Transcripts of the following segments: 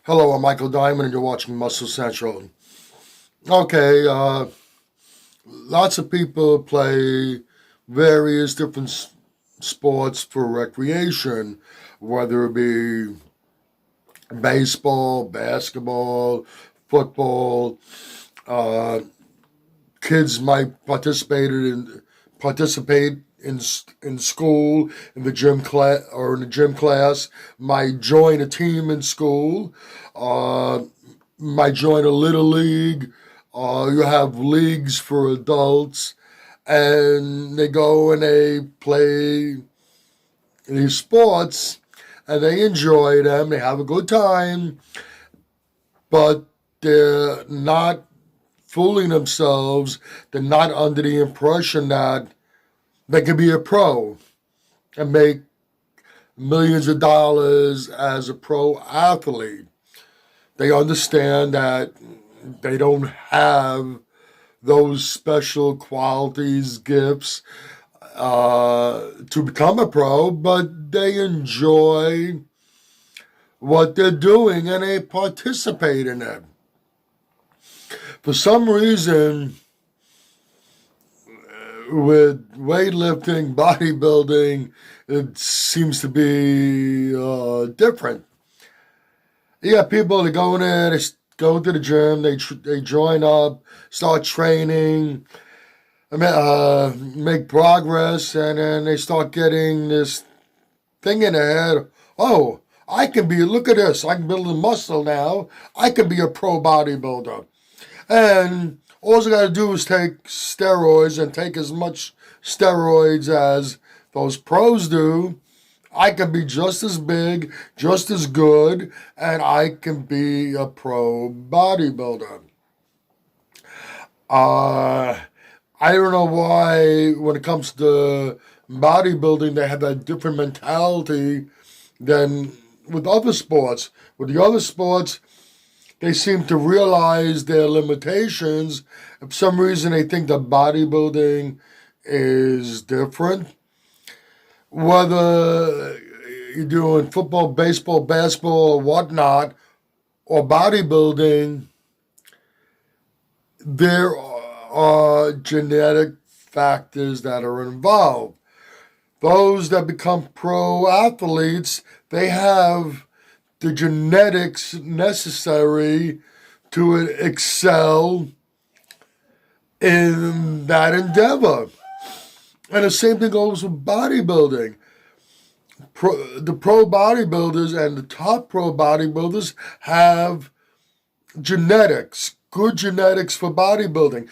Hello, I'm Michael Diamond, and you're watching Muscle Central. Okay, lots of people play various different sports for recreation, whether it be baseball, basketball, football. Uh, Kids might participate in school in the gym class or in the gym class. Might join a team in school. Uh, might join a little league. You have leagues for adults, and they go and they play these sports, and they enjoy them. They have a good time, but they're not fooling themselves. They're not under the impression that they can be a pro and make millions of dollars as a pro athlete. They understand that they don't have those special qualities, gifts to become a pro, but they enjoy what they're doing and they participate in it. For some reason, with weightlifting, bodybuilding, it seems to be different. You got people that go in there, they go to the gym, they join up, start training, make progress, and then they start getting this thing in their head. Oh, look at this, I can build a muscle now. I can be a pro bodybuilder. And all you got to do is take steroids and take as much steroids as those pros do. I can be just as big, just as good, and I can be a pro bodybuilder. I don't know why, when it comes to bodybuilding, they have that different mentality than with other sports. With the other sports, they seem to realize their limitations. For some reason, they think that bodybuilding is different. Whether you're doing football, baseball, basketball, or whatnot, or bodybuilding, there are genetic factors that are involved. Those that become pro athletes, they have the genetics necessary to excel in that endeavor. And the same thing goes with bodybuilding. The pro bodybuilders and the top pro bodybuilders have genetics, good genetics for bodybuilding.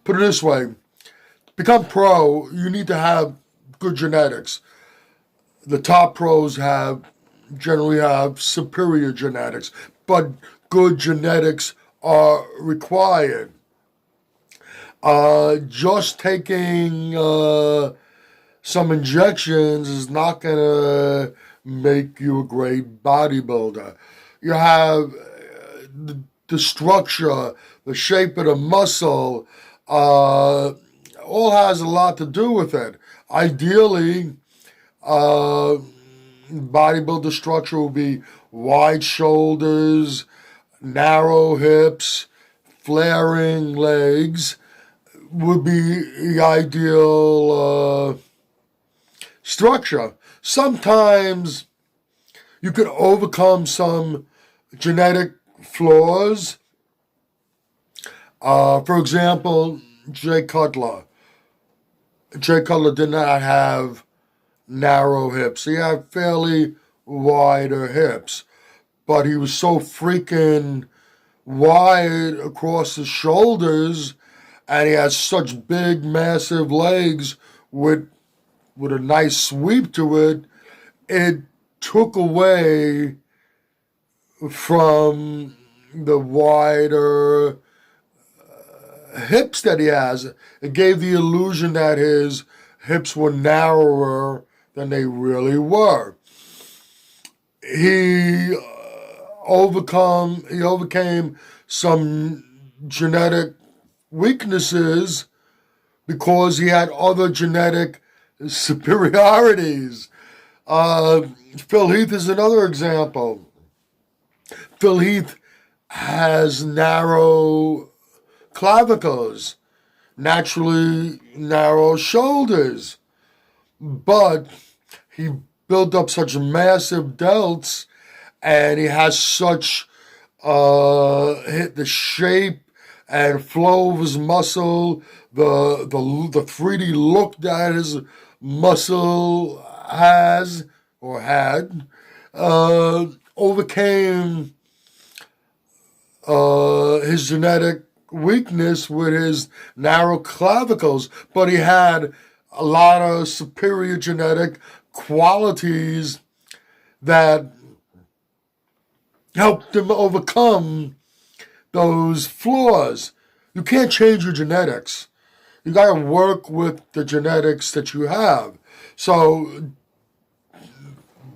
Put it this way, to become pro, you need to have good genetics. The top pros generally have superior genetics, but good genetics are required. Just taking some injections is not going to make you a great bodybuilder. You have the structure, the shape of the muscle, all has a lot to do with it. Ideally, bodybuilder structure will be wide shoulders, narrow hips, flaring legs would be the ideal structure. Sometimes you can overcome some genetic flaws. For example, Jay Cutler. Jay Cutler did not have narrow hips. He had fairly wider hips, but he was so freaking wide across his shoulders, and he had such big, massive legs with a nice sweep to it. It took away from the wider hips that he has. It gave the illusion that his hips were narrower than they really were. He overcame some genetic weaknesses because he had other genetic superiorities. Phil Heath is another example. Phil Heath has narrow clavicles, naturally narrow shoulders, but he built up such massive delts, and he has such the shape and flow of his muscle, the 3D look that his muscle has or had, overcame his genetic weakness with his narrow clavicles, but he had a lot of superior genetic qualities that helped him overcome those flaws. You can't change your genetics. You got to work with the genetics that you have. So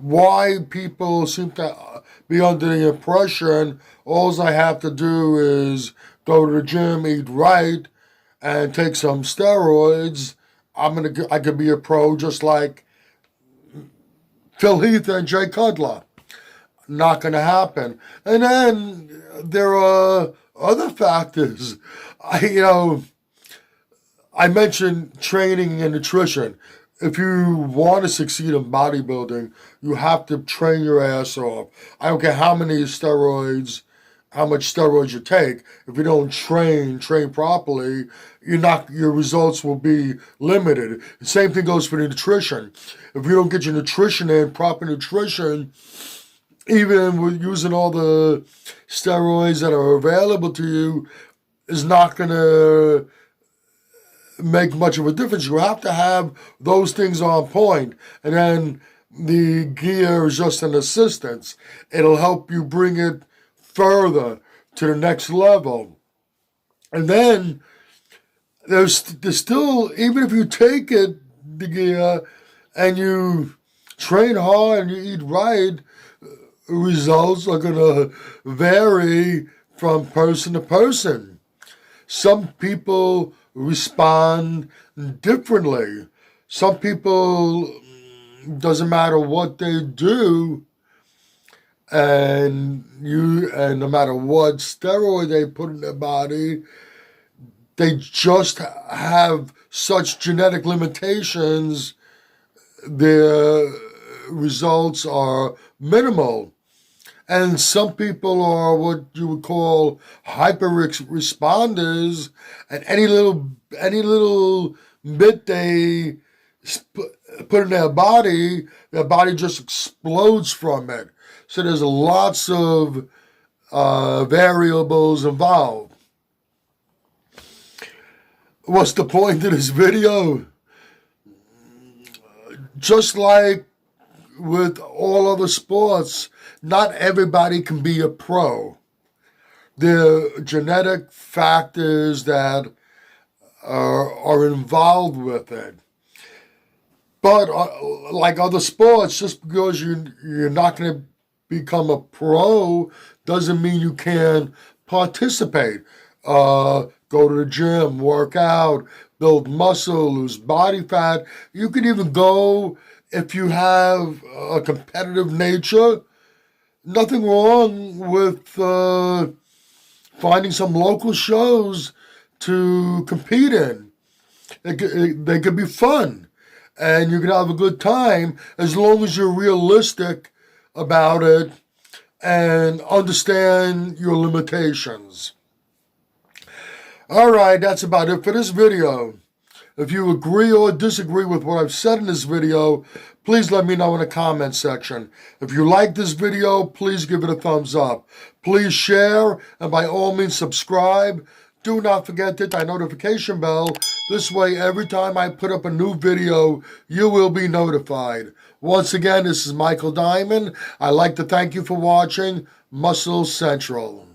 why people seem to be under the impression all I have to do is go to the gym, eat right, and take some steroids, I could be a pro just like Phil Heath and Jay Cutler. Not going to happen. And then there are other factors. I mentioned training and nutrition. If you want to succeed in bodybuilding, you have to train your ass off. I don't care how much steroids you take. If you don't train properly, your results will be limited. The same thing goes for the nutrition. If you don't get your nutrition in, proper nutrition, even with using all the steroids that are available to you, is not going to make much of a difference. You have to have those things on point, and then the gear is just an assistance. It'll help you bring it further to the next level. And then there's still, even if you take the gear and you train hard and you eat right, results are going to vary from person to person. Some people respond differently. Some people, doesn't matter what they do, and no matter what steroid they put in their body, they just have such genetic limitations, their results are minimal. And some people are what you would call hyper responders, and any little bit they put in their body just explodes from it. So there's lots of variables involved. What's the point of this video? Just like with all other sports, not everybody can be a pro. There are genetic factors that are involved with it. But like other sports, just because you're not going to become a pro doesn't mean you can't participate. Go to the gym, work out, build muscle, lose body fat. You can even go, if you have a competitive nature, nothing wrong with finding some local shows to compete in. They could be fun, and you can have a good time as long as you're realistic about it and understand your limitations. All right, that's about it for this video. If you agree or disagree with what I've said in this video, please let me know in the comment section. If you like this video, please give it a thumbs up. Please share, and by all means subscribe. Do not forget to hit that notification bell. This way, every time I put up a new video, you will be notified. Once again, this is Michael Diamond. I'd like to thank you for watching Muscle Central.